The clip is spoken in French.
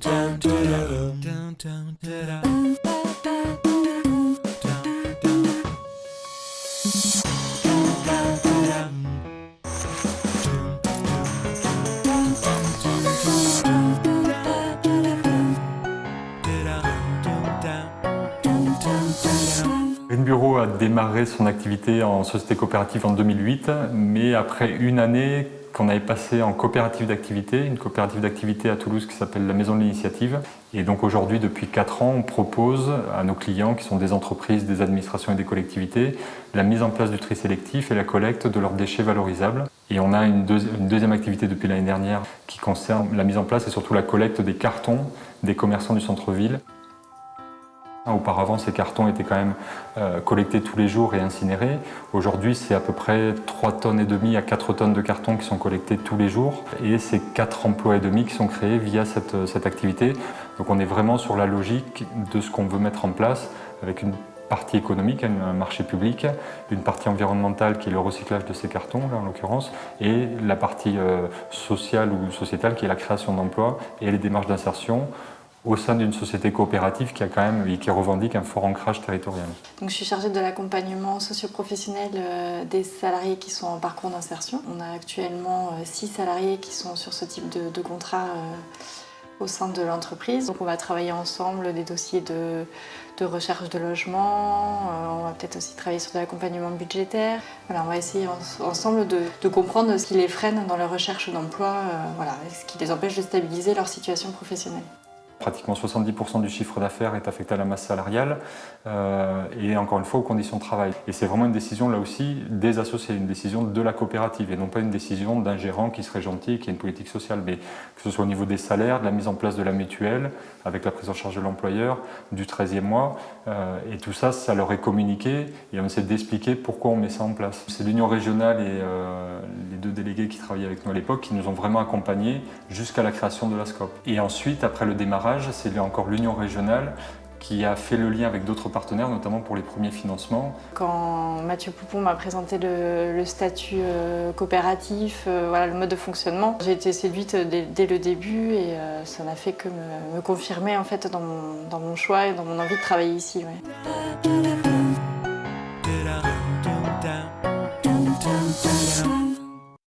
Green Bureau a démarré son activité en société coopérative en 2008, mais après une année qu'on avait passé en coopérative d'activité, une coopérative d'activité à Toulouse qui s'appelle la Maison de l'Initiative. Et donc aujourd'hui, depuis 4 ans, on propose à nos clients, qui sont des entreprises, des administrations et des collectivités, la mise en place du tri sélectif et la collecte de leurs déchets valorisables. Et on a une deuxième activité depuis l'année dernière qui concerne la mise en place et surtout la collecte des cartons des commerçants du centre-ville. Auparavant, ces cartons étaient quand même collectés tous les jours et incinérés. Aujourd'hui, c'est à peu près 3,5 tonnes à 4 tonnes de cartons qui sont collectés tous les jours. Et c'est 4 emplois et demi qui sont créés via cette activité. Donc on est vraiment sur la logique de ce qu'on veut mettre en place avec une partie économique, un marché public, une partie environnementale qui est le recyclage de ces cartons, là en l'occurrence, et la partie sociale ou sociétale qui est la création d'emplois et les démarches d'insertion au sein d'une société coopérative qui a quand même et qui revendique un fort ancrage territorial. Donc, je suis chargée de l'accompagnement socio-professionnel des salariés qui sont en parcours d'insertion. On a actuellement 6 salariés qui sont sur ce type de contrat au sein de l'entreprise. Donc on va travailler ensemble des dossiers de recherche de logement, on va peut-être aussi travailler sur de l'accompagnement budgétaire. Voilà, on va essayer ensemble de comprendre ce qui les freine dans leur recherche d'emploi, voilà, ce qui les empêche de stabiliser leur situation professionnelle. Pratiquement 70% du chiffre d'affaires est affecté à la masse salariale et encore une fois aux conditions de travail. Et c'est vraiment une décision là aussi des associés, une décision de la coopérative et non pas une décision d'un gérant qui serait gentil et qui a une politique sociale, mais que ce soit au niveau des salaires, de la mise en place de la mutuelle, avec la prise en charge de l'employeur, du 13e mois, et tout ça, ça leur est communiqué et on essaie d'expliquer pourquoi on met ça en place. C'est l'Union régionale et les 2 délégués qui travaillaient avec nous à l'époque qui nous ont vraiment accompagnés jusqu'à la création de la SCOP. Et ensuite, après le démarrage, c'est encore l'Union régionale qui a fait le lien avec d'autres partenaires, notamment pour les premiers financements. Quand Mathieu Poupon m'a présenté le statut coopératif, voilà, le mode de fonctionnement, j'ai été séduite dès le début et ça n'a fait que me confirmer en fait, dans mon choix et dans mon envie de travailler ici. Ouais.